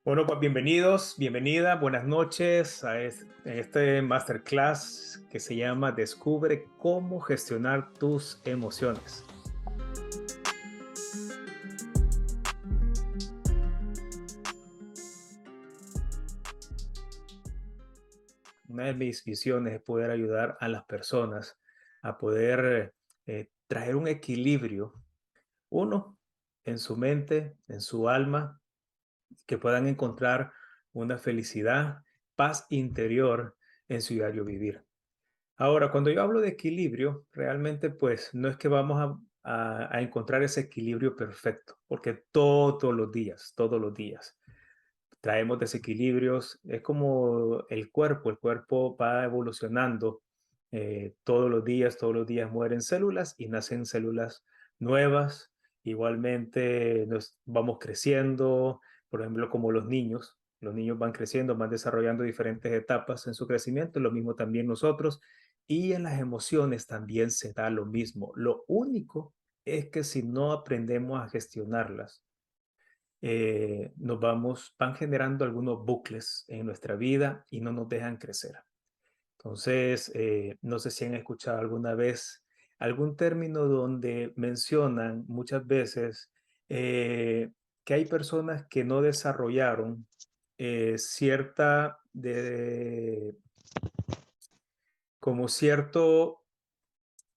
Bueno, pues bienvenidos, bienvenida, buenas noches a este masterclass que se llama Descubre cómo gestionar tus emociones. Una de mis visiones es poder ayudar a las personas a poder traer un equilibrio, uno, en su mente, en su alma, que puedan encontrar una felicidad, paz interior en su diario vivir. Ahora, cuando yo hablo de equilibrio, realmente pues no es que vamos a encontrar ese equilibrio perfecto, porque todos los días traemos desequilibrios. Es como el cuerpo va evolucionando todos los días mueren células y nacen células nuevas. Igualmente nos vamos creciendo, por ejemplo, como los niños. Los niños van creciendo, van desarrollando diferentes etapas en su crecimiento, lo mismo también nosotros. Y en las emociones también se da lo mismo. Lo único es que si no aprendemos a gestionarlas, van generando algunos bucles en nuestra vida y no nos dejan crecer. Entonces, no sé si han escuchado alguna vez algún término donde mencionan muchas veces eh, que hay personas que no desarrollaron cierta, como cierto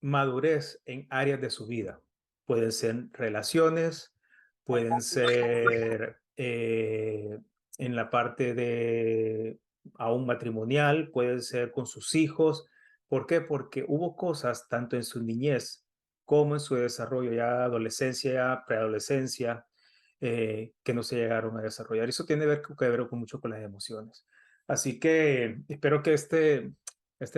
madurez en áreas de su vida. Pueden ser relaciones, pueden ser en la parte de aún matrimonial, pueden ser con sus hijos. ¿Por qué? Porque hubo cosas tanto en su niñez como en su desarrollo, ya adolescencia, preadolescencia, que no se llegaron a desarrollar. Eso tiene que ver con mucho con las emociones. Así que espero que este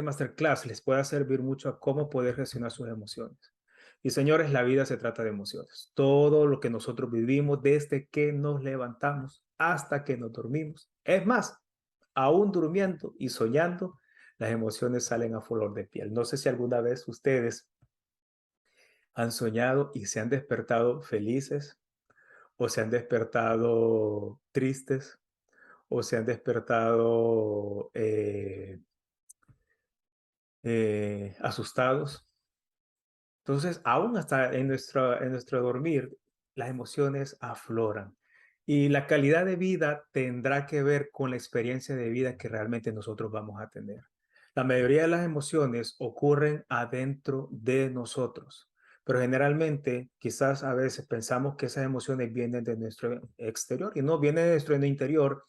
masterclass les pueda servir mucho a cómo poder gestionar sus emociones. Y señores, la vida se trata de emociones. Todo lo que nosotros vivimos desde que nos levantamos hasta que nos dormimos. Es más, aún durmiendo y soñando, las emociones salen a flor de piel. No sé si alguna vez ustedes han soñado y se han despertado felices o se han despertado tristes o se han despertado asustados. Entonces, aún hasta en nuestro dormir, las emociones afloran. Y la calidad de vida tendrá que ver con la experiencia de vida que realmente nosotros vamos a tener. La mayoría de las emociones ocurren adentro de nosotros, pero generalmente quizás a veces pensamos que esas emociones vienen de nuestro exterior y no, vienen de nuestro interior,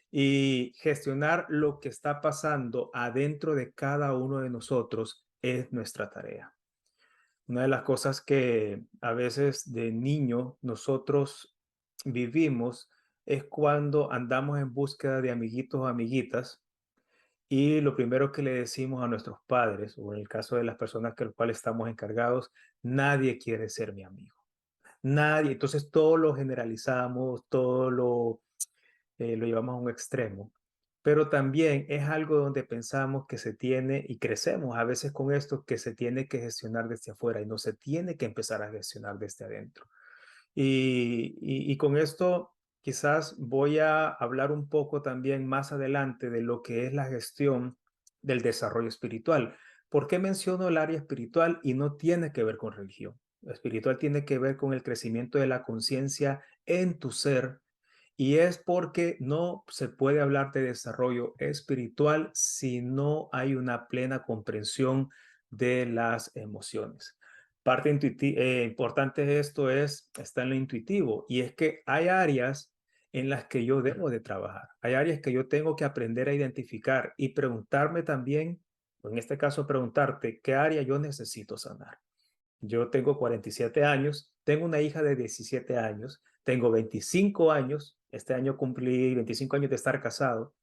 y gestionar lo que está pasando adentro de cada uno de nosotros es nuestra tarea. Una de las cosas que a veces de niño nosotros vivimos es cuando andamos en búsqueda de amiguitos o amiguitas y lo primero que le decimos a nuestros padres, o en el caso de las personas que los cuales estamos encargados, nadie quiere ser mi amigo. Nadie. Entonces todo lo generalizamos, lo llevamos a un extremo. Pero también es algo donde pensamos que se tiene y crecemos a veces con esto, que se tiene que gestionar desde afuera y no se tiene que empezar a gestionar desde adentro. Y con esto quizás voy a hablar un poco también más adelante de lo que es la gestión del desarrollo espiritual. ¿Por qué menciono el área espiritual y no tiene que ver con religión? Lo espiritual tiene que ver con el crecimiento de la conciencia en tu ser, y es porque no se puede hablar de desarrollo espiritual si no hay una plena comprensión de las emociones. Parte importante de esto está en lo intuitivo, y es que hay áreas en las que yo debo de trabajar. Hay áreas que yo tengo que aprender a identificar y preguntarme también, o en este caso preguntarte, ¿qué área yo necesito sanar? Yo tengo 47 años, tengo una hija de 17 años, tengo 25 años, este año cumplí 25 años de estar casado,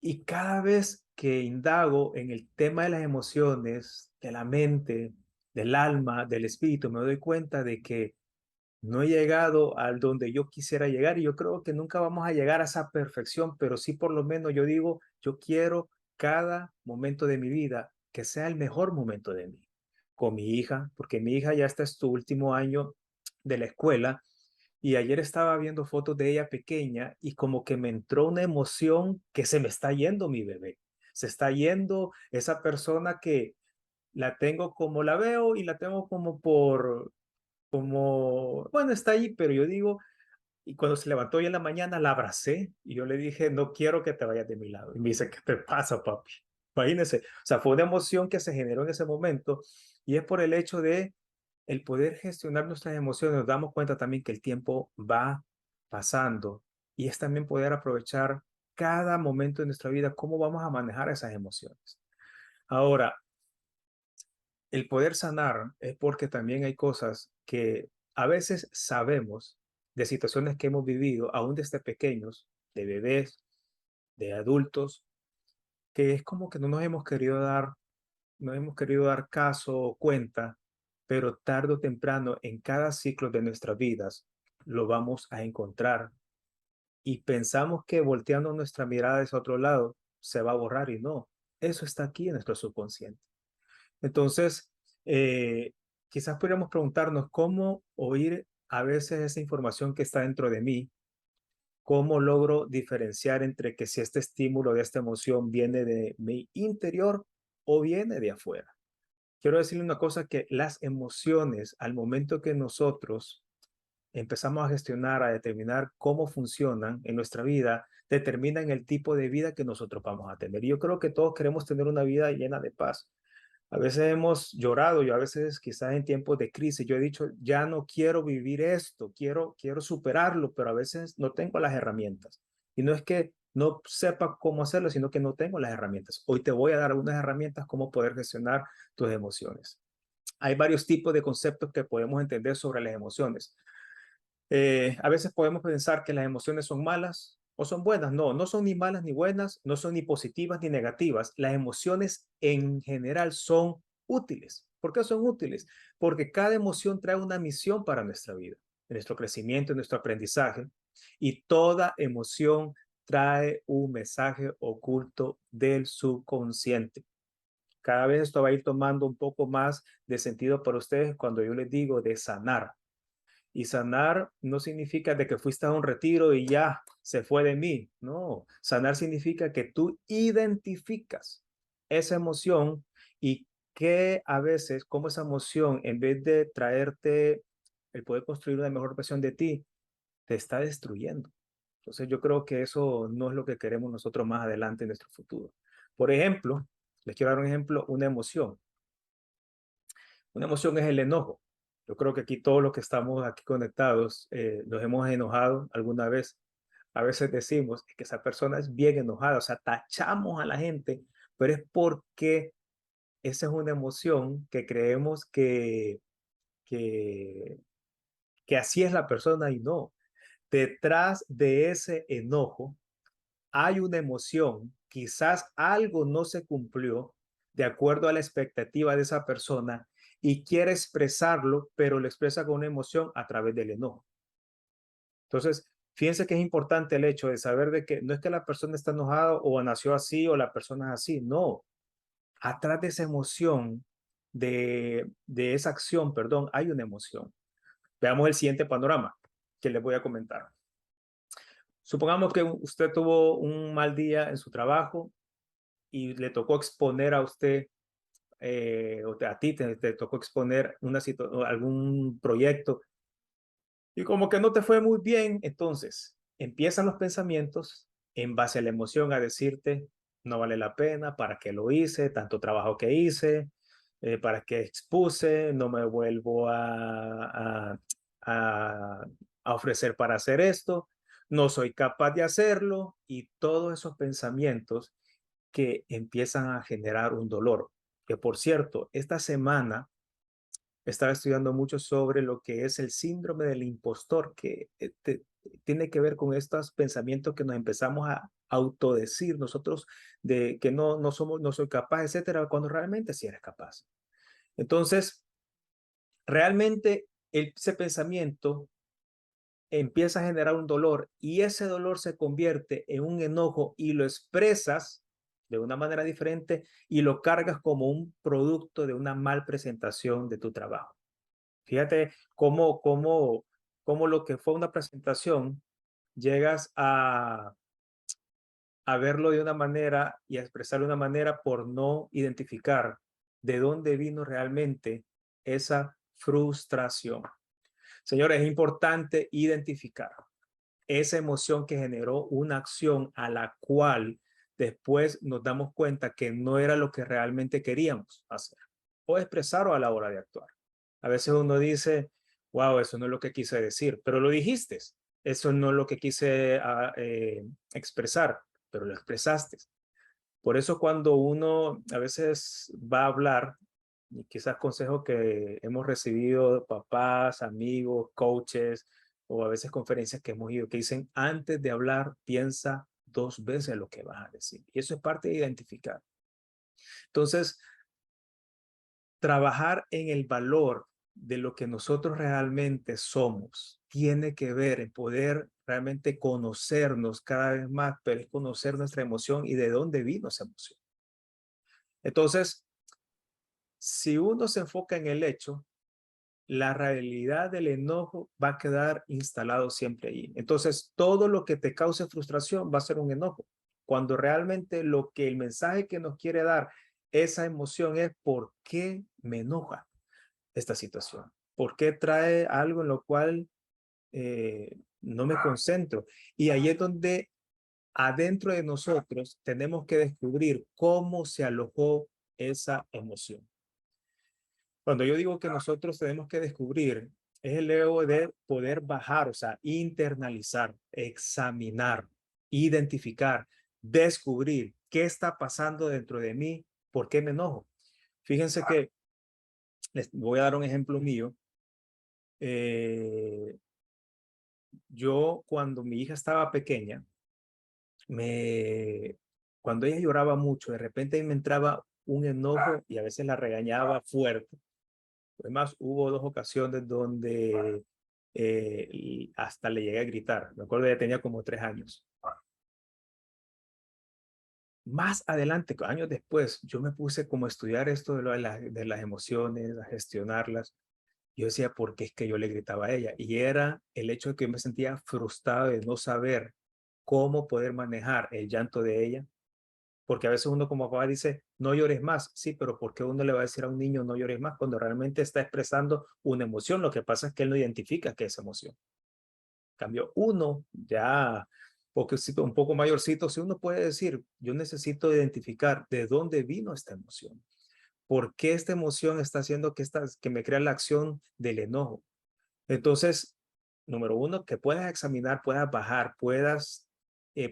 y cada vez que indago en el tema de las emociones, de la mente, del alma, del espíritu, me doy cuenta de que no he llegado al donde yo quisiera llegar, y yo creo que nunca vamos a llegar a esa perfección, pero sí por lo menos yo digo, yo quiero cada momento de mi vida que sea el mejor momento de mí. Con mi hija, porque mi hija ya está en su último año de la escuela, Y ayer estaba viendo fotos de ella pequeña y como que me entró una emoción que se me está yendo mi bebé. Se está yendo esa persona que la tengo como la veo y la tengo como bueno, está ahí, pero yo digo, y cuando se levantó hoy en la mañana la abracé y yo le dije, no quiero que te vayas de mi lado. Y me dice, ¿qué te pasa, papi? Imagínense, o sea, fue una emoción que se generó en ese momento y es por el hecho de el poder gestionar nuestras emociones. Nos damos cuenta también que el tiempo va pasando y es también poder aprovechar cada momento de nuestra vida, cómo vamos a manejar esas emociones. Ahora, el poder sanar es porque también hay cosas que a veces sabemos de situaciones que hemos vivido, aún desde pequeños, de bebés, de adultos, que es como que no hemos querido dar caso o cuenta, pero tarde o temprano en cada ciclo de nuestras vidas lo vamos a encontrar y pensamos que volteando nuestra mirada hacia otro lado se va a borrar y no, eso está aquí en nuestro subconsciente. Entonces, eh, quizás podríamos preguntarnos cómo oír a veces esa información que está dentro de mí, cómo logro diferenciar entre que si este estímulo de esta emoción viene de mi interior o viene de afuera. Quiero decirle una cosa, que las emociones, al momento que nosotros empezamos a gestionar, a determinar cómo funcionan en nuestra vida, determinan el tipo de vida que nosotros vamos a tener. Y yo creo que todos queremos tener una vida llena de paz. A veces hemos llorado, yo a veces quizás en tiempos de crisis, yo he dicho, ya no quiero vivir esto, quiero superarlo, pero a veces no tengo las herramientas. Y no es que no sepa cómo hacerlo, sino que no tengo las herramientas. Hoy te voy a dar algunas herramientas cómo poder gestionar tus emociones. Hay varios tipos de conceptos que podemos entender sobre las emociones. A veces podemos pensar que las emociones son malas o son buenas. No, no son ni malas ni buenas, no son ni positivas ni negativas. Las emociones en general son útiles. ¿Por qué son útiles? Porque cada emoción trae una misión para nuestra vida, en nuestro crecimiento, en nuestro aprendizaje. Y toda emoción trae un mensaje oculto del subconsciente. Cada vez esto va a ir tomando un poco más de sentido para ustedes cuando yo les digo de sanar. Y sanar no significa de que fuiste a un retiro y ya se fue de mí. No, sanar significa que tú identificas esa emoción y que a veces, como esa emoción, en vez de traerte el poder construir una mejor versión de ti, te está destruyendo. Entonces yo creo que eso no es lo que queremos nosotros más adelante en nuestro futuro. Por ejemplo, les quiero dar un ejemplo, una emoción. Una emoción es el enojo. Yo creo que aquí todos los que estamos aquí conectados nos hemos enojado alguna vez. A veces decimos que esa persona es bien enojada, o sea, tachamos a la gente, pero es porque esa es una emoción que creemos que, que así es la persona y no. Detrás de ese enojo hay una emoción, quizás algo no se cumplió de acuerdo a la expectativa de esa persona y quiere expresarlo, pero lo expresa con una emoción a través del enojo. Entonces, fíjense que es importante el hecho de saber de que no es que la persona está enojada o nació así o la persona es así, no. Atrás de esa emoción, de esa acción, perdón, hay una emoción. Veamos el siguiente panorama que les voy a comentar. Supongamos que usted tuvo un mal día en su trabajo y le tocó exponer a usted, o a ti te tocó exponer algún proyecto y como que no te fue muy bien, entonces empiezan los pensamientos en base a la emoción a decirte, no vale la pena, ¿para qué lo hice? Tanto trabajo que hice, ¿para qué expuse? No me vuelvo a, a ofrecer para hacer esto, no soy capaz de hacerlo y todos esos pensamientos que empiezan a generar un dolor. Que por cierto, esta semana estaba estudiando mucho sobre lo que es el síndrome del impostor, que tiene que ver con estos pensamientos que nos empezamos a autodecir nosotros de que no somos, no soy capaz, etcétera, cuando realmente sí eres capaz. Entonces, realmente ese pensamiento empieza a generar un dolor y ese dolor se convierte en un enojo y lo expresas de una manera diferente y lo cargas como un producto de una mal presentación de tu trabajo. Fíjate cómo Como lo que fue una presentación, llegas a verlo de una manera y a expresarlo de una manera por no identificar de dónde vino realmente esa frustración. Señores, es importante identificar esa emoción que generó una acción a la cual después nos damos cuenta que no era lo que realmente queríamos hacer o expresar a la hora de actuar. A veces uno dice, wow, eso no es lo que quise decir, pero lo dijiste. Eso no es lo que quise expresar, pero lo expresaste. Por eso cuando uno a veces va a hablar, y quizás consejos que hemos recibido de papás, amigos, coaches, o a veces conferencias que hemos ido, que dicen, antes de hablar, piensa dos veces lo que vas a decir. Y eso es parte de identificar. Entonces, trabajar en el valor de lo que nosotros realmente somos tiene que ver en poder realmente conocernos cada vez más, pero es conocer nuestra emoción y de dónde vino esa emoción. Entonces, si uno se enfoca en el hecho, la realidad del enojo va a quedar instalado siempre ahí. Entonces, todo lo que te cause frustración va a ser un enojo, cuando realmente lo que el mensaje que nos quiere dar esa emoción es por qué me enoja esta situación, por qué trae algo en lo cual no me concentro. Y ahí es donde adentro de nosotros tenemos que descubrir cómo se alojó esa emoción. Cuando yo digo que nosotros tenemos que descubrir, es el ego de poder bajar, o sea, internalizar, examinar, identificar, descubrir qué está pasando dentro de mí, por qué me enojo. Fíjense que les voy a dar un ejemplo mío. Eh, yo cuando mi hija estaba pequeña, me, cuando ella lloraba mucho, de repente me entraba un enojo y a veces la regañaba fuerte. Además, hubo dos ocasiones donde hasta le llegué a gritar. Me acuerdo que ella tenía como 3 años. Más adelante, años después, yo me puse como a estudiar esto de las emociones, a gestionarlas. Yo decía, ¿por qué es que yo le gritaba a ella? Y era el hecho de que yo me sentía frustrado de no saber cómo poder manejar el llanto de ella. Porque a veces uno como papá dice, no llores más. Sí, pero ¿por qué uno le va a decir a un niño no llores más cuando realmente está expresando una emoción? Lo que pasa es que él no identifica qué es emoción. Cambio uno, ya porque un poco mayorcito, si uno puede decir, yo necesito identificar de dónde vino esta emoción. ¿Por qué esta emoción está haciendo que me crea la acción del enojo? Entonces, número uno, que puedas examinar, puedas bajar, puedas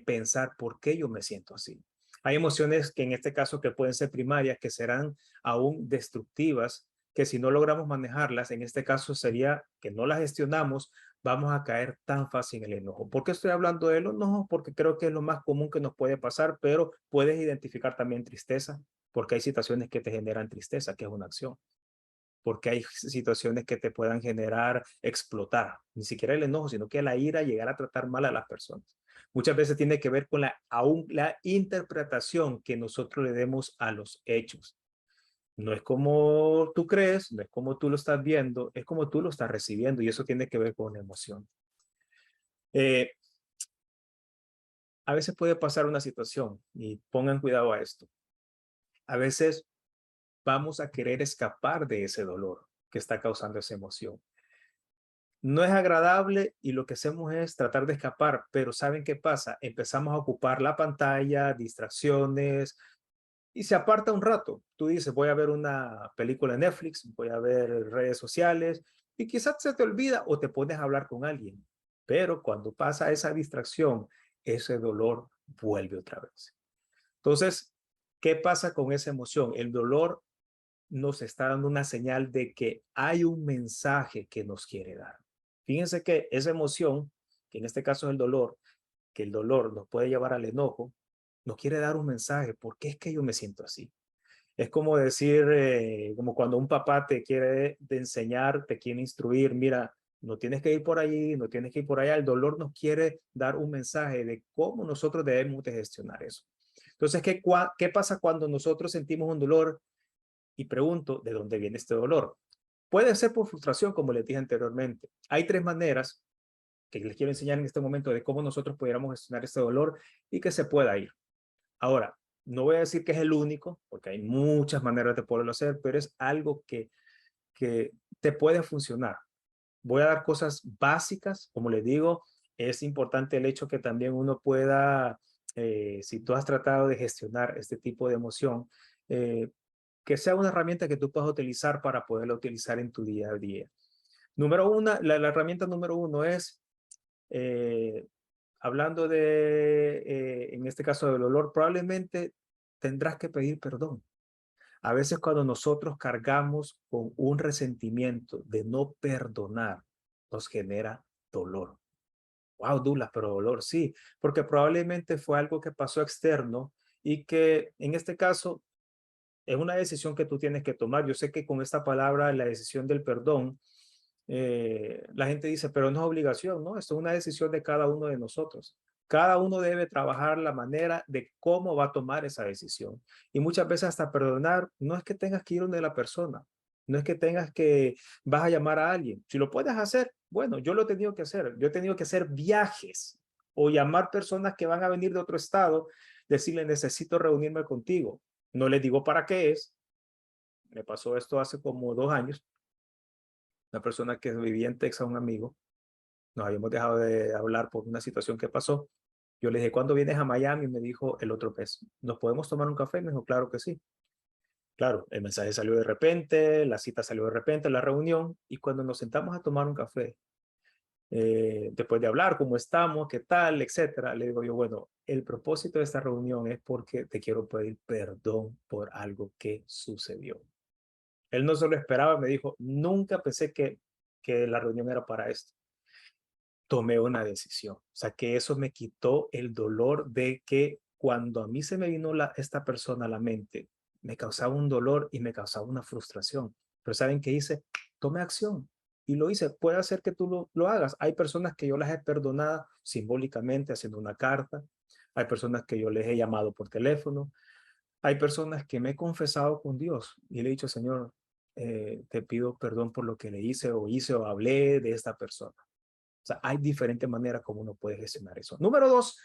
pensar por qué yo me siento así. Hay emociones que en este caso que pueden ser primarias, que serán aún destructivas, que si no logramos manejarlas, en este caso sería que no las gestionamos, vamos a caer tan fácil en el enojo. ¿Por qué estoy hablando del enojo? Porque creo que es lo más común que nos puede pasar, pero puedes identificar también tristeza, porque hay situaciones que te generan tristeza, que es una acción, porque hay situaciones que te puedan generar explotar, ni siquiera el enojo, sino que la ira, llegar a tratar mal a las personas. Muchas veces tiene que ver con aún la interpretación que nosotros le demos a los hechos. No es como tú crees, no es como tú lo estás viendo, es como tú lo estás recibiendo y eso tiene que ver con emoción. Eh, a veces puede pasar una situación y pongan cuidado a esto. A veces vamos a querer escapar de ese dolor que está causando esa emoción. No es agradable y lo que hacemos es tratar de escapar, pero ¿saben qué pasa? Empezamos a ocupar la pantalla, distracciones y se aparta un rato. Tú dices, voy a ver una película en Netflix, voy a ver redes sociales y quizás se te olvida o te pones a hablar con alguien. Pero cuando pasa esa distracción, ese dolor vuelve otra vez. Entonces, ¿qué pasa con esa emoción? El dolor nos está dando una señal de que hay un mensaje que nos quiere dar. Fíjense que esa emoción, que en este caso es el dolor, que el dolor nos puede llevar al enojo, nos quiere dar un mensaje. ¿Por qué es que yo me siento así? Es como decir, como cuando un papá te quiere de enseñar, te quiere instruir, mira, no tienes que ir por ahí, no tienes que ir por allá. El dolor nos quiere dar un mensaje de cómo nosotros debemos de gestionar eso. Entonces, ¿qué pasa cuando nosotros sentimos un dolor? Y pregunto, ¿de dónde viene este dolor? Puede ser por frustración, como les dije anteriormente. Hay tres maneras que les quiero enseñar en este momento de cómo nosotros pudiéramos gestionar este dolor y que se pueda ir. Ahora, no voy a decir que es el único, porque hay muchas maneras de poderlo hacer, pero es algo que te puede funcionar. Voy a dar cosas básicas, como les digo, es importante el hecho que también uno pueda, si tú has tratado de gestionar este tipo de emoción, que sea una herramienta que tú puedas utilizar para poderla utilizar en tu día a día. Número uno, la herramienta número uno es, eh, hablando de, en este caso del dolor, probablemente tendrás que pedir perdón. A veces cuando nosotros cargamos con un resentimiento de no perdonar, nos genera dolor. Wow, Douglas, pero dolor, sí, porque probablemente fue algo que pasó externo y que en este caso es una decisión que tú tienes que tomar. Yo sé que con esta palabra, la decisión del perdón, la gente dice, pero no es obligación, ¿no? Esto es una decisión de cada uno de nosotros. Cada uno debe trabajar la manera de cómo va a tomar esa decisión. Y muchas veces hasta perdonar, no es que tengas que ir donde la persona, no es que tengas que, vas a llamar a alguien. Si lo puedes hacer, bueno, yo lo he tenido que hacer. Yo he tenido que hacer viajes o llamar personas que van a venir de otro estado, decirle, necesito reunirme contigo. No les digo para qué es. Me pasó esto hace como 2 años. Una persona que vivía en Texas, un amigo, nos habíamos dejado de hablar por una situación que pasó. Yo le dije, ¿cuándo vienes a Miami? Me dijo el otro mes. ¿Nos podemos tomar un café? Me dijo, claro que sí. Claro, el mensaje salió de repente, la cita salió de repente, la reunión, y cuando nos sentamos a tomar un café, después de hablar cómo estamos, qué tal, etcétera, le digo yo, bueno, el propósito de esta reunión es porque te quiero pedir perdón por algo que sucedió. Él no se lo esperaba, me dijo, nunca pensé que la reunión era para esto. Tomé una decisión. O sea, que eso me quitó el dolor de que cuando a mí se me vino esta persona a la mente, me causaba un dolor y me causaba una frustración. Pero ¿saben qué hice? Tomé acción y lo hice. Puede hacer que tú lo hagas. Hay personas que yo las he perdonado simbólicamente haciendo una carta. Hay personas que yo les he llamado por teléfono. Hay personas que me he confesado con Dios y le he dicho, Señor, te pido perdón por lo que le hice o hablé de esta persona. O sea, hay diferentes maneras como uno puede gestionar eso. Número dos,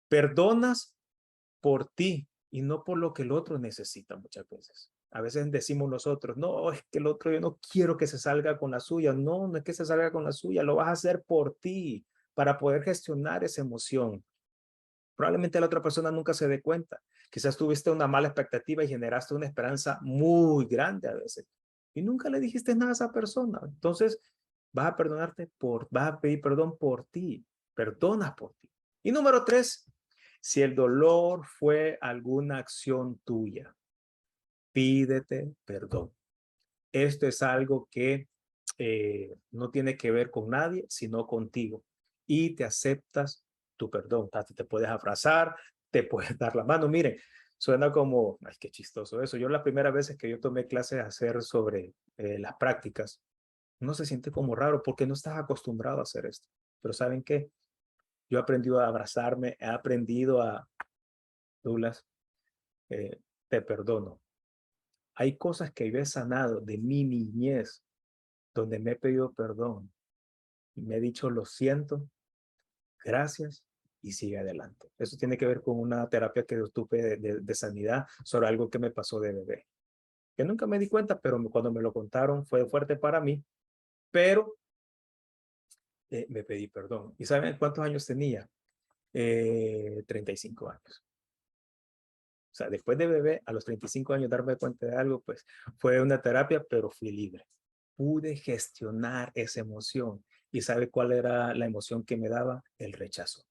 perdonas por ti y no por lo que el otro necesita muchas veces. A veces decimos nosotros, no, es que el otro yo no quiero que se salga con la suya. No, no es que se salga con la suya, lo vas a hacer por ti para poder gestionar esa emoción. Probablemente la otra persona nunca se dé cuenta. Quizás tuviste una mala expectativa y generaste una esperanza muy grande a veces. Y nunca le dijiste nada a esa persona. Entonces, vas a pedir perdón por ti. Perdonas por ti. Y número tres, si el dolor fue alguna acción tuya, pídete perdón. Esto es algo que no tiene que ver con nadie, sino contigo. Y te aceptas tu perdón. Te puedes abrazar, te puedes dar la mano. Miren, suena como, ay, qué chistoso eso. Yo las primeras veces que yo tomé clases a hacer sobre las prácticas, uno se siente como raro porque no estás acostumbrado a hacer esto. Pero ¿saben qué? Yo he aprendido a abrazarme, he aprendido a, Douglas, te perdono. Hay cosas que yo he sanado de mi niñez donde me he pedido perdón y me he dicho lo siento, gracias y sigue adelante. Eso tiene que ver con una terapia que yo tuve de sanidad sobre algo que me pasó de bebé, que nunca me di cuenta, pero cuando me lo contaron fue fuerte para mí, pero me pedí perdón. ¿Y saben cuántos años tenía? 35 años. O sea, después de bebé, a los 35 años darme cuenta de algo, pues fue una terapia, pero fui libre. Pude gestionar esa emoción. ¿Y sabe cuál era la emoción que me daba? El rechazo.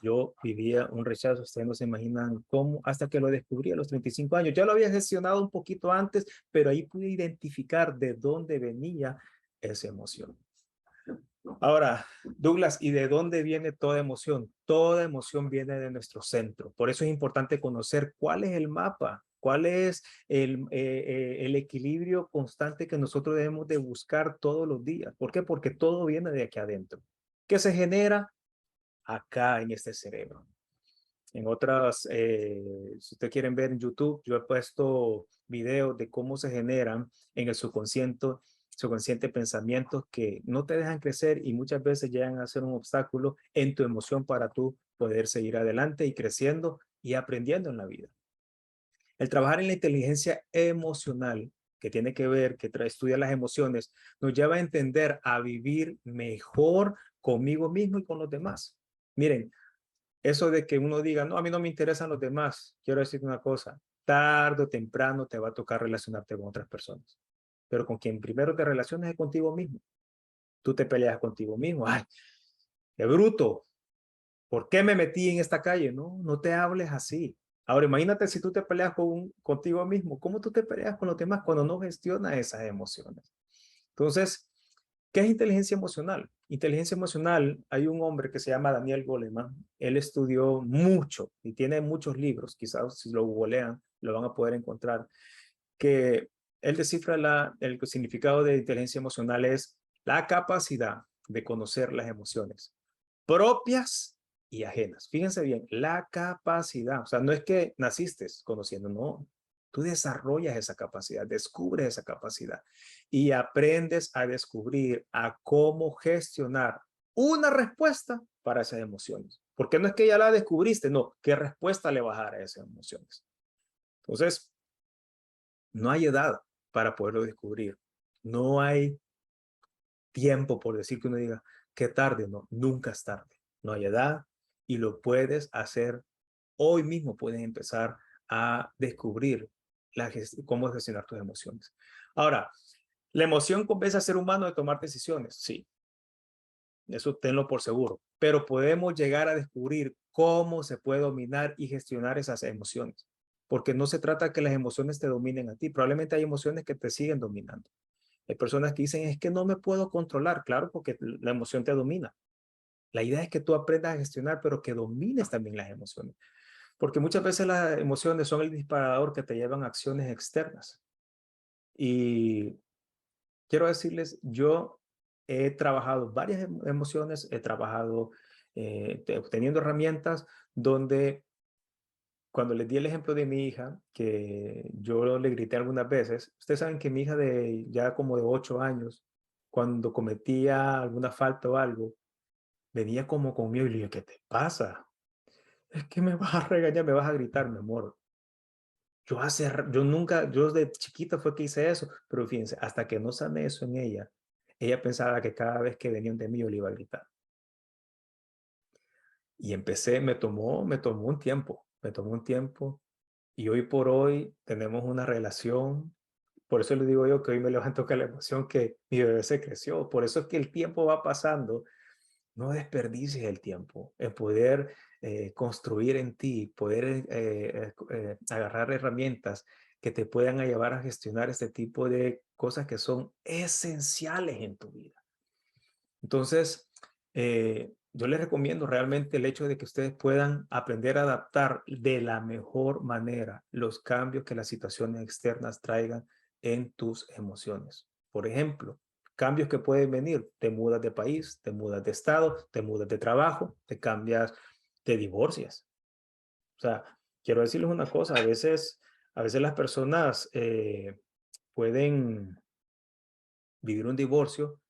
Yo vivía un rechazo, ustedes no se imaginan cómo, hasta que lo descubrí a los 35 años. Ya lo había gestionado un poquito antes, pero ahí pude identificar de dónde venía esa emoción. Ahora, Douglas, ¿y de dónde viene toda emoción? Toda emoción viene de nuestro centro. Por eso es importante conocer cuál es el mapa, cuál es el equilibrio constante que nosotros debemos de buscar todos los días. ¿Por qué? Porque todo viene de aquí adentro. ¿Qué se genera? Acá en este cerebro. En otras, si ustedes quieren ver en YouTube, yo he puesto videos de cómo se generan en el subconsciente pensamientos que no te dejan crecer y muchas veces llegan a ser un obstáculo en tu emoción para tú poder seguir adelante y creciendo y aprendiendo en la vida. El trabajar en la inteligencia emocional, que tiene que ver, que estudia las emociones, nos lleva a entender a vivir mejor conmigo mismo y con los demás. Miren, eso de que uno diga, no, a mí no me interesan los demás, quiero decir una cosa, tarde o temprano te va a tocar relacionarte con otras personas, pero con quien primero te relacionas es contigo mismo. Tú te peleas contigo mismo, ay, qué bruto, ¿por qué me metí en esta calle? No, no te hables así. Ahora imagínate si tú te peleas contigo mismo, ¿cómo tú te peleas con los demás cuando no gestionas esas emociones? Entonces, ¿qué es inteligencia emocional? Inteligencia emocional, hay un hombre que se llama Daniel Goleman, él estudió mucho y tiene muchos libros, quizás si lo googlean lo van a poder encontrar, que él descifra el significado de inteligencia emocional es la capacidad de conocer las emociones propias y ajenas. Fíjense bien, la capacidad, o sea, no es que naciste conociendo, no, tú desarrollas esa capacidad, descubres esa capacidad y aprendes a descubrir a cómo gestionar una respuesta para esas emociones. Porque no es que ya la descubriste, no, ¿qué respuesta le vas a dar a esas emociones? Entonces, no hay edad para poderlo descubrir. No hay tiempo por decir que uno diga, qué tarde, no, nunca es tarde. No hay edad y lo puedes hacer hoy mismo, puedes empezar a descubrir cómo gestionar tus emociones. Ahora, ¿la emoción convence al ser humano de tomar decisiones? Sí, eso tenlo por seguro, pero podemos llegar a descubrir cómo se puede dominar y gestionar esas emociones, porque no se trata que las emociones te dominen a ti, probablemente hay emociones que te siguen dominando. Hay personas que dicen, es que no me puedo controlar, claro, porque la emoción te domina. La idea es que tú aprendas a gestionar, pero que domines también las emociones. Porque muchas veces las emociones son el disparador que te llevan a acciones externas. Y quiero decirles, yo he trabajado varias emociones, he trabajado obteniendo herramientas donde cuando les di el ejemplo de mi hija, que yo le grité algunas veces, ustedes saben que mi hija de ya como de 8 años, cuando cometía alguna falta o algo, venía como conmigo y le dije, ¿qué te pasa? Es que me vas a regañar, me vas a gritar, mi amor. Yo nunca, yo de chiquita fue que hice eso, pero fíjense, hasta que no sané eso en ella, ella pensaba que cada vez que venían de mí yo le iba a gritar. Y empecé, me tomó un tiempo y hoy por hoy tenemos una relación. Por eso le digo yo que hoy me levanto con la emoción que mi bebé se creció. Por eso es que el tiempo va pasando. No desperdicies el tiempo en poder construir en ti, poder agarrar herramientas que te puedan llevar a gestionar este tipo de cosas que son esenciales en tu vida. Entonces, yo les recomiendo realmente el hecho de que ustedes puedan aprender a adaptar de la mejor manera los cambios que las situaciones externas traigan en tus emociones. Por ejemplo, cambios que pueden venir, te mudas de país, te mudas de estado, te mudas de trabajo, te cambias, te divorcias. O sea, quiero decirles una cosa, a veces las personas pueden vivir un divorcio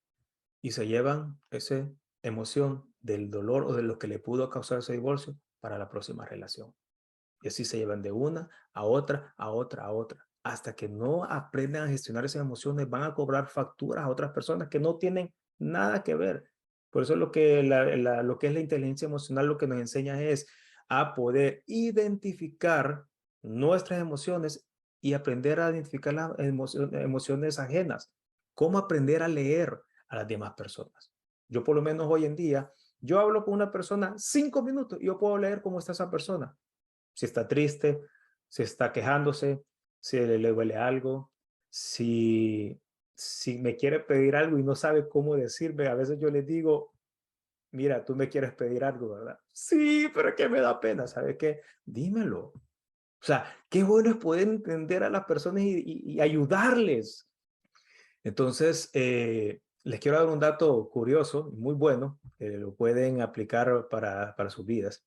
y se llevan esa emoción del dolor o de lo que le pudo causar ese divorcio para la próxima relación. Y así se llevan de una a otra, a otra, a otra. Hasta que no aprendan a gestionar esas emociones, van a cobrar facturas a otras personas que no tienen nada que ver. Por eso lo que, lo que es la inteligencia emocional lo que nos enseña es a poder identificar nuestras emociones y aprender a identificar las emociones ajenas. Cómo aprender a leer a las demás personas. Yo por lo menos hoy en día, yo hablo con una persona 5 minutos y yo puedo leer cómo está esa persona. Si está triste, si está quejándose, si le duele algo, si me quiere pedir algo y no sabe cómo decirme, a veces yo les digo, mira, tú me quieres pedir algo, ¿verdad? Sí, pero es que me da pena, ¿sabes qué? Dímelo. O sea, qué bueno es poder entender a las personas y ayudarles. Entonces, les quiero dar un dato curioso, muy bueno, que lo pueden aplicar para sus vidas.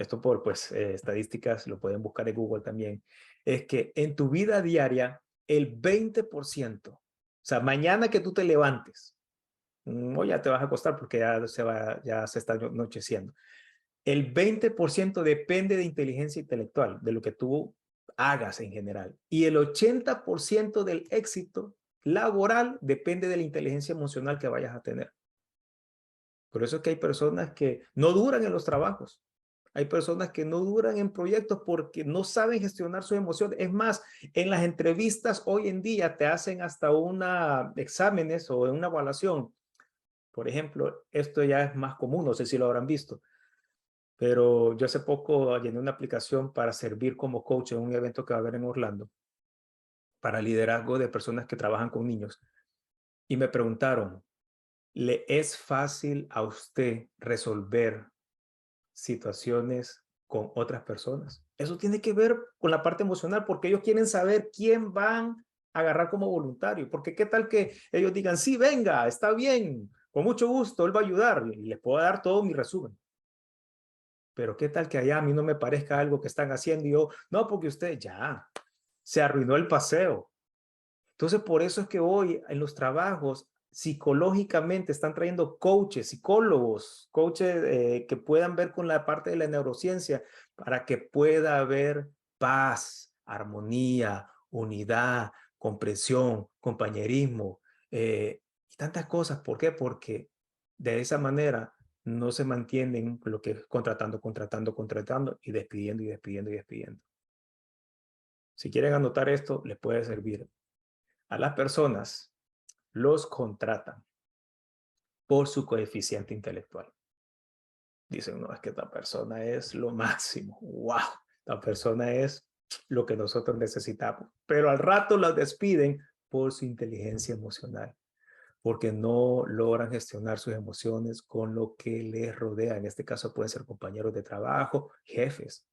esto por pues estadísticas, lo pueden buscar en Google también, es que en tu vida diaria, el 20%, o sea, mañana que tú te levantes, o ya te vas a acostar porque ya se está anocheciendo, el 20% depende de inteligencia intelectual, de lo que tú hagas en general. Y el 80% del éxito laboral depende de la inteligencia emocional que vayas a tener. Por eso es que hay personas que no duran en los trabajos. Hay personas que no duran en proyectos porque no saben gestionar sus emociones. Es más, en las entrevistas hoy en día te hacen hasta exámenes o una evaluación. Por ejemplo, esto ya es más común, no sé si lo habrán visto, pero yo hace poco llené una aplicación para servir como coach en un evento que va a haber en Orlando para liderazgo de personas que trabajan con niños. Y me preguntaron, ¿le es fácil a usted resolver situaciones con otras personas? Eso tiene que ver con la parte emocional, porque ellos quieren saber quién van a agarrar como voluntario. Porque qué tal que ellos digan, sí, venga, está bien, con mucho gusto, él va a ayudar y les puedo dar todo mi resumen. Pero qué tal que allá a mí no me parezca algo que están haciendo y yo, no, porque usted ya se arruinó el paseo. Entonces, por eso es que hoy en los trabajos psicológicamente están trayendo coaches, psicólogos, coaches que puedan ver con la parte de la neurociencia para que pueda haber paz, armonía, unidad, comprensión, compañerismo y tantas cosas. ¿Por qué? Porque de esa manera no se mantienen lo que es contratando y despidiendo y despidiendo y despidiendo. Si quieren anotar esto, les puede servir. A las personas los contratan por su coeficiente intelectual. Dicen, no, es que esta persona es lo máximo. ¡Wow! La persona es lo que nosotros necesitamos. Pero al rato la despiden por su inteligencia emocional, porque no logran gestionar sus emociones con lo que les rodea. En este caso pueden ser compañeros de trabajo, jefes.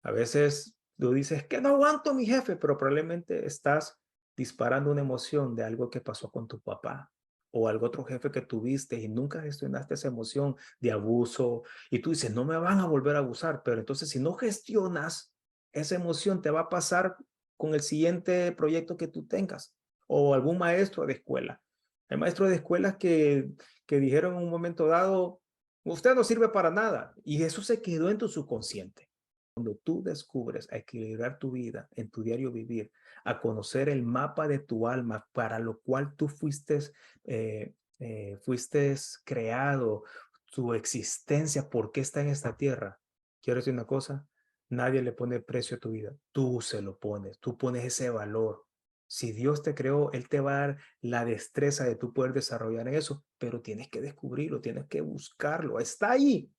A veces tú dices que no aguanto a mi jefe, pero probablemente estás disparando una emoción de algo que pasó con tu papá o algo otro jefe que tuviste y nunca gestionaste esa emoción de abuso y tú dices, no me van a volver a abusar, pero entonces si no gestionas esa emoción te va a pasar con el siguiente proyecto que tú tengas o algún maestro de escuela. Hay maestros de escuelas que dijeron en un momento dado, usted no sirve para nada y eso se quedó en tu subconsciente. Cuando tú descubres a equilibrar tu vida en tu diario vivir, a conocer el mapa de tu alma para lo cual tú fuiste creado, tu existencia, por qué está en esta tierra. Quiero decir una cosa, nadie le pone precio a tu vida, tú se lo pones, tú pones ese valor. Si Dios te creó, Él te va a dar la destreza de tú poder desarrollar eso, pero tienes que descubrirlo, tienes que buscarlo, está ahí.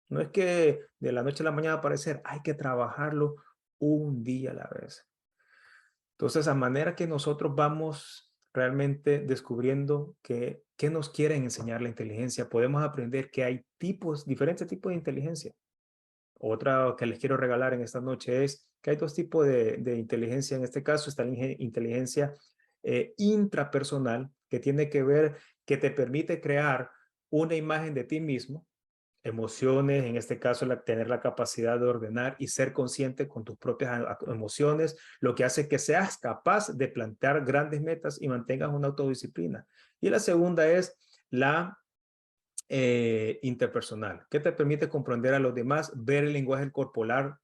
No es que de la noche a la mañana aparecer, hay que trabajarlo un día a la vez. Entonces, a manera que nosotros vamos realmente descubriendo qué nos quieren enseñar la inteligencia, podemos aprender que hay diferentes tipos de inteligencia. Otra que les quiero regalar en esta noche es que hay dos tipos de inteligencia. En este caso está la inteligencia intrapersonal, que tiene que ver, que te permite crear una imagen de ti mismo, emociones, en este caso tener la capacidad de ordenar y ser consciente con tus propias emociones, lo que hace que seas capaz de plantear grandes metas y mantengas una autodisciplina. Y la segunda es la interpersonal, que te permite comprender a los demás, ver el lenguaje corporal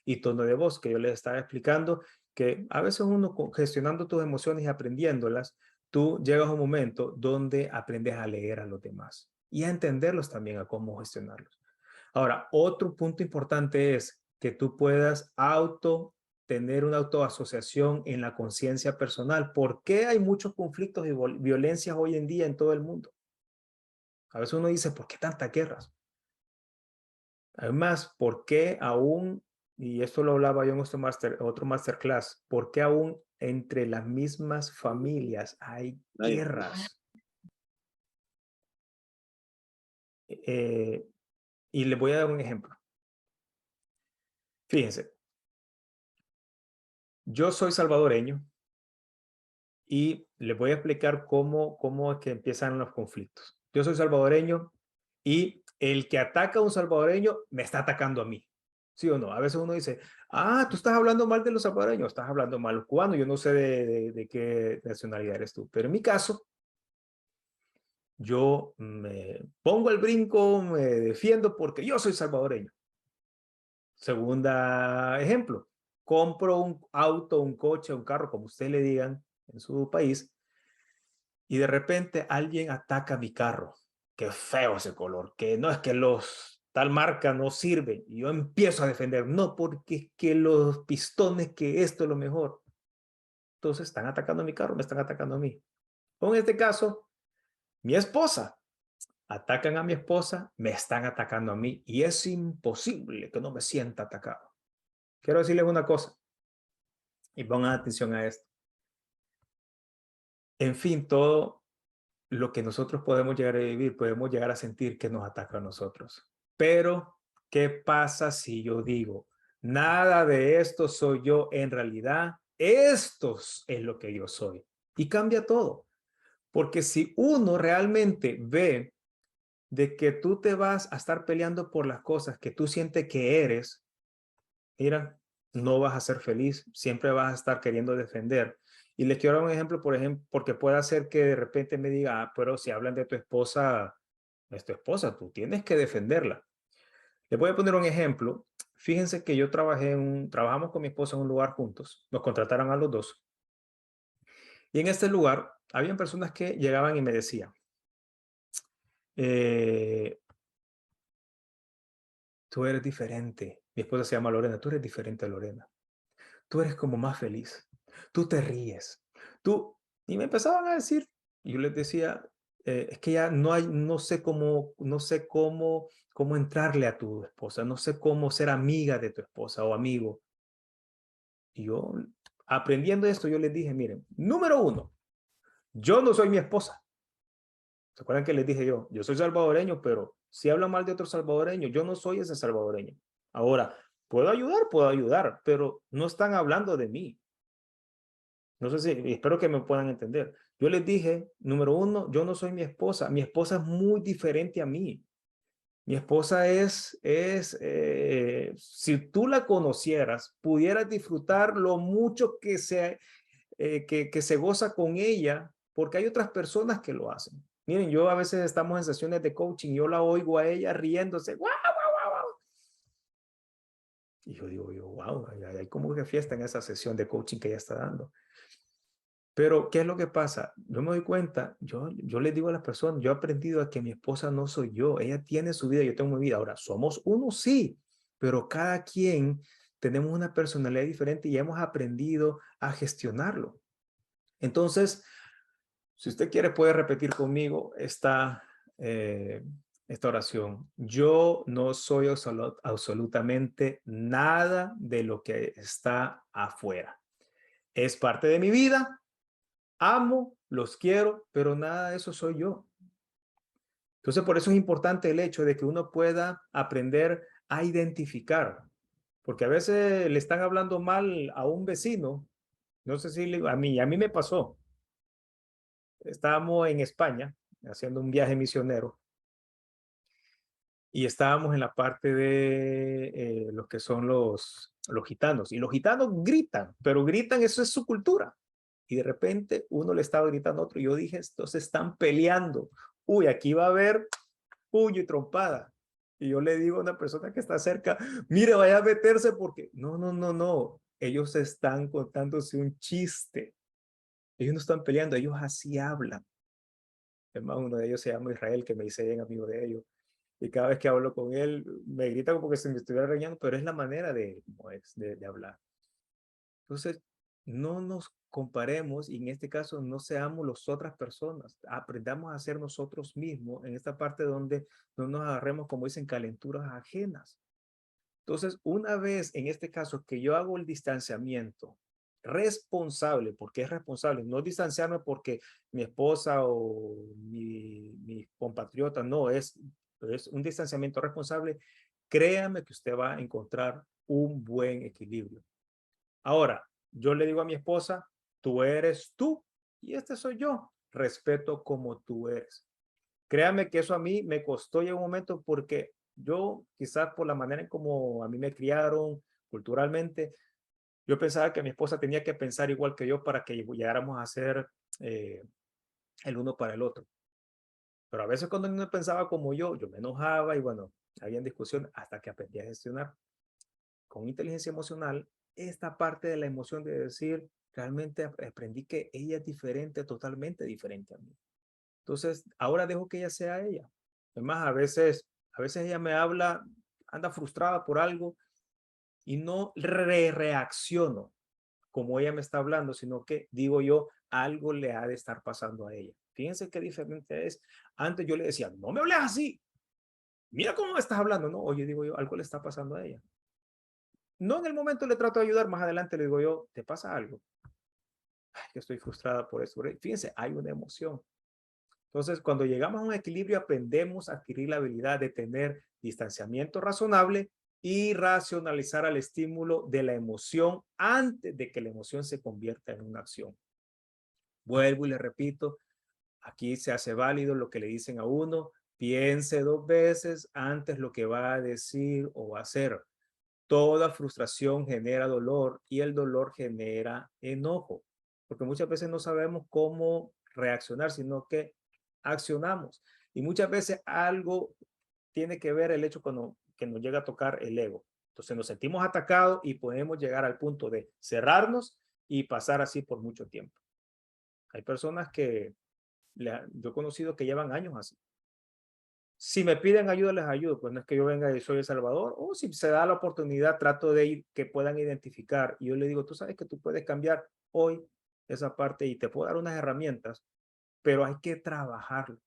y tono de voz, que yo les estaba explicando, que a veces uno gestionando tus emociones y aprendiéndolas, tú llegas a un momento donde aprendes a leer a los demás y a entenderlos también, a cómo gestionarlos. Ahora, otro punto importante es que tú puedas tener una autoasociación en la conciencia personal. ¿Por qué hay muchos conflictos y violencias hoy en día en todo el mundo? A veces uno dice, ¿por qué tantas guerras? Además, ¿por qué aún, y esto lo hablaba yo en otro masterclass, ¿por qué aún entre las mismas familias hay guerras? Eh, y le voy a dar un ejemplo. Fíjense, yo soy salvadoreño y les voy a explicar cómo es que empiezan los conflictos. Yo soy salvadoreño y el que ataca a un salvadoreño me está atacando a mí. ¿Sí o no? A veces uno dice, ah, tú estás hablando mal de los salvadoreños, estás hablando mal de los cubanos, yo no sé de qué nacionalidad eres tú. Pero en mi caso, yo me pongo el brinco, me defiendo porque yo soy salvadoreño. Segunda ejemplo, compro un auto, un coche, un carro, como ustedes le digan en su país, y de repente alguien ataca mi carro. Qué feo ese color, que no es que los tal marca no sirve. Y yo empiezo a defender, no, porque es que los pistones, que esto es lo mejor. Entonces están atacando mi carro, me están atacando a mí. O en este caso, mi esposa. Atacan a mi esposa, me están atacando a mí y es imposible que no me sienta atacado. Quiero decirles una cosa y pongan atención a esto. En fin, todo lo que nosotros podemos llegar a vivir, podemos llegar a sentir que nos ataca a nosotros. Pero, ¿qué pasa si yo digo, nada de esto soy yo en realidad, esto es lo que yo soy? Y cambia todo. Porque si uno realmente ve de que tú te vas a estar peleando por las cosas que tú sientes que eres, mira, no vas a ser feliz, siempre vas a estar queriendo defender. Y les quiero dar un ejemplo, por ejemplo, porque puede ser que de repente me diga, ah, pero si hablan de tu esposa, es tu esposa, tú tienes que defenderla. Les voy a poner un ejemplo. Fíjense que yo trabajamos con mi esposa en un lugar juntos, nos contrataron a los dos. Y en este lugar, habían personas que llegaban y me decían, eh, tú eres diferente. Mi esposa se llama Lorena, tú eres diferente a Lorena. Tú eres como más feliz, tú te ríes, tú, y me empezaban a decir, y yo les decía, es que ya no hay, no sé cómo entrarle a tu esposa, no sé cómo ser amiga de tu esposa o amigo. Y yo, aprendiendo esto, yo les dije, miren, número uno, yo no soy mi esposa. ¿Se acuerdan que les dije yo soy salvadoreño, pero si hablan mal de otro salvadoreño, yo no soy ese salvadoreño. Ahora, puedo ayudar, pero no están hablando de mí. No sé si, espero que me puedan entender. Yo les dije, número uno, yo no soy mi esposa. Mi esposa es muy diferente a mí. Mi esposa si tú la conocieras, pudieras disfrutar lo mucho que se goza con ella, porque hay otras personas que lo hacen. Miren, yo a veces estamos en sesiones de coaching, yo la oigo a ella riéndose, guau, guau, guau, guau. Y yo digo, wow, hay como que fiesta en esa sesión de coaching que ella está dando. Pero, ¿qué es lo que pasa? Yo me doy cuenta, yo les digo a las personas, yo he aprendido a que mi esposa no soy yo, ella tiene su vida, yo tengo mi vida. Ahora, somos uno, sí, pero cada quien tenemos una personalidad diferente y hemos aprendido a gestionarlo. Entonces, si usted quiere, puede repetir conmigo eh, esta oración. Yo no soy absolutamente nada de lo que está afuera. Es parte de mi vida, amo, los quiero, pero nada de eso soy yo. Entonces, por eso es importante el hecho de que uno pueda aprender a identificar, porque a veces le están hablando mal a un vecino. No sé si a mí me pasó. Estábamos en España haciendo un viaje misionero y estábamos en la parte de los que son los gitanos. Y los gitanos gritan, pero gritan, eso es su cultura. Y de repente uno le estaba gritando a otro. Y yo dije, estos se están peleando. Uy, aquí va a haber puño y trompada. Y yo le digo a una persona que está cerca, mire, vaya a meterse porque no, no, no, no. Ellos están contándose un chiste. Ellos no están peleando, ellos así hablan. Es más, uno de ellos se llama Israel, que me dice bien amigo de ellos. Y cada vez que hablo con él, me grita como que se me estuviera regañando, pero es la manera de hablar. Entonces, no nos comparemos y en este caso no seamos las otras personas. Aprendamos a ser nosotros mismos en esta parte donde no nos agarremos, como dicen, calenturas ajenas. Entonces, una vez en este caso que yo hago el distanciamiento responsable, porque es responsable, no distanciarme porque mi esposa o mi compatriota, no, es un distanciamiento responsable, créame que usted va a encontrar un buen equilibrio. Ahora, yo le digo a mi esposa, tú eres tú y este soy yo, respeto como tú eres. Créame que eso a mí me costó en un momento porque yo, quizás por la manera en como a mí me criaron culturalmente, yo pensaba que mi esposa tenía que pensar igual que yo para que llegáramos a ser eh, el uno para el otro. Pero a veces cuando no pensaba como yo me enojaba y bueno, había discusión hasta que aprendí a gestionar con inteligencia emocional esta parte de la emoción de decir, realmente aprendí que ella es diferente, totalmente diferente a mí. Entonces, ahora dejo que ella sea ella. Además, a veces ella me habla, anda frustrada por algo y no reacciono como ella me está hablando, sino que digo yo, algo le ha de estar pasando a ella. Fíjense qué diferente es. Antes yo le decía, no me hables así, mira cómo me estás hablando, ¿no? Oye, digo yo, algo le está pasando a ella. No en el momento le trato de ayudar, más adelante le digo yo, ¿te pasa algo? Ay, que estoy frustrada por eso. Fíjense, hay una emoción. Entonces, cuando llegamos a un equilibrio, aprendemos a adquirir la habilidad de tener distanciamiento razonable y racionalizar al estímulo de la emoción antes de que la emoción se convierta en una acción. Vuelvo y le repito, aquí se hace válido lo que le dicen a uno, piense 2 veces antes lo que va a decir o va a hacer. Toda frustración genera dolor y el dolor genera enojo, porque muchas veces no sabemos cómo reaccionar, sino que accionamos. Y muchas veces algo tiene que ver el hecho cuando que nos llega a tocar el ego. Entonces nos sentimos atacados y podemos llegar al punto de cerrarnos y pasar así por mucho tiempo. Hay personas que yo he conocido que llevan años así. Si me piden ayuda, les ayudo, pues no es que yo venga y soy El Salvador, o si se da la oportunidad, trato de ir, que puedan identificar. Y yo le digo, tú sabes que tú puedes cambiar hoy esa parte y te puedo dar unas herramientas, pero hay que trabajarlo.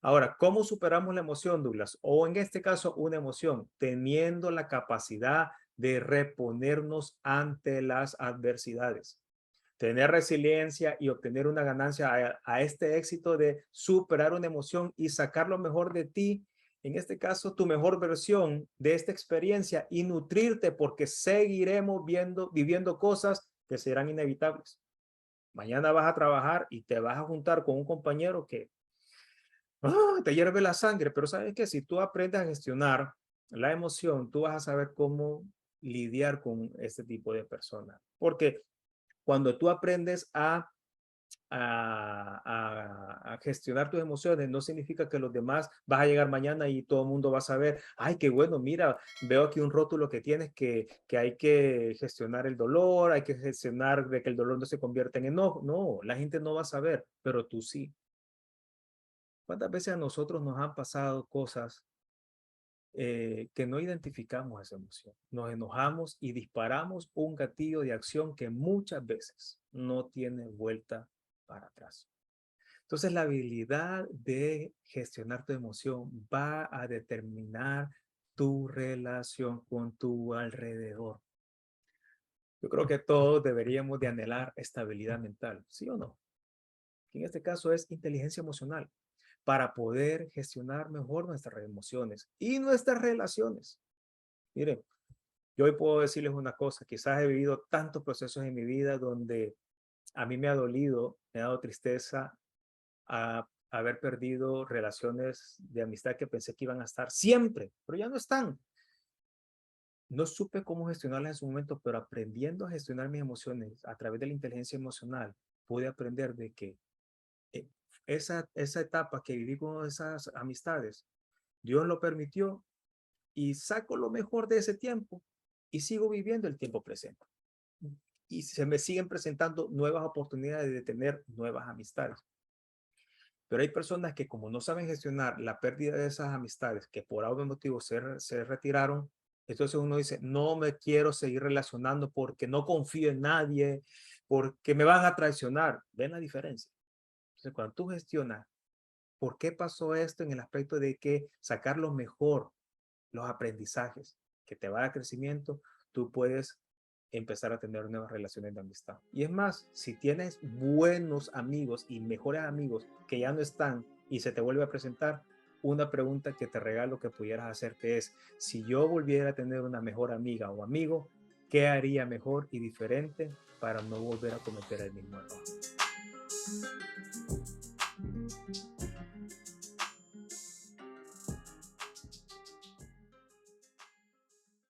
Ahora, ¿cómo superamos la emoción, Douglas? O en este caso, una emoción, teniendo la capacidad de reponernos ante las adversidades, tener resiliencia y obtener una ganancia a este éxito de superar una emoción y sacar lo mejor de ti, en este caso tu mejor versión de esta experiencia y nutrirte porque seguiremos viviendo cosas que serán inevitables. Mañana vas a trabajar y te vas a juntar con un compañero que te hierve la sangre, pero sabes que si tú aprendes a gestionar la emoción, tú vas a saber cómo lidiar con este tipo de personas. Porque cuando tú aprendes a gestionar tus emociones, no significa que los demás vas a llegar mañana y todo el mundo va a saber, ay, qué bueno, mira, veo aquí un rótulo que tienes que hay que gestionar el dolor, hay que gestionar de que el dolor no se convierta en enojo. No, la gente no va a saber, pero tú sí. ¿Cuántas veces a nosotros nos han pasado cosas que no identificamos esa emoción? Nos enojamos y disparamos un gatillo de acción que muchas veces no tiene vuelta para atrás. Entonces, la habilidad de gestionar tu emoción va a determinar tu relación con tu alrededor. Yo creo que todos deberíamos de anhelar estabilidad mental, ¿sí o no? En este caso es inteligencia emocional para poder gestionar mejor nuestras emociones y nuestras relaciones. Miren, yo hoy puedo decirles una cosa, quizás he vivido tantos procesos en mi vida donde a mí me ha dolido, me ha dado tristeza a haber perdido relaciones de amistad que pensé que iban a estar siempre, pero ya no están. No supe cómo gestionarlas en su momento, pero aprendiendo a gestionar mis emociones a través de la inteligencia emocional, pude aprender de que eh, esa etapa que viví con esas amistades, Dios lo permitió y saco lo mejor de ese tiempo y sigo viviendo el tiempo presente. Y se me siguen presentando nuevas oportunidades de tener nuevas amistades. Pero hay personas que como no saben gestionar la pérdida de esas amistades, que por algún motivo se retiraron, entonces uno dice, no me quiero seguir relacionando porque no confío en nadie, porque me van a traicionar. ¿Ven la diferencia? Entonces, cuando tú gestionas por qué pasó esto en el aspecto de que sacar lo mejor, los aprendizajes que te va a dar crecimiento, tú puedes empezar a tener nuevas relaciones de amistad. Y es más, si tienes buenos amigos y mejores amigos que ya no están y se te vuelve a presentar, una pregunta que te regalo que pudieras hacerte es, si yo volviera a tener una mejor amiga o amigo, ¿qué haría mejor y diferente para no volver a cometer el mismo error?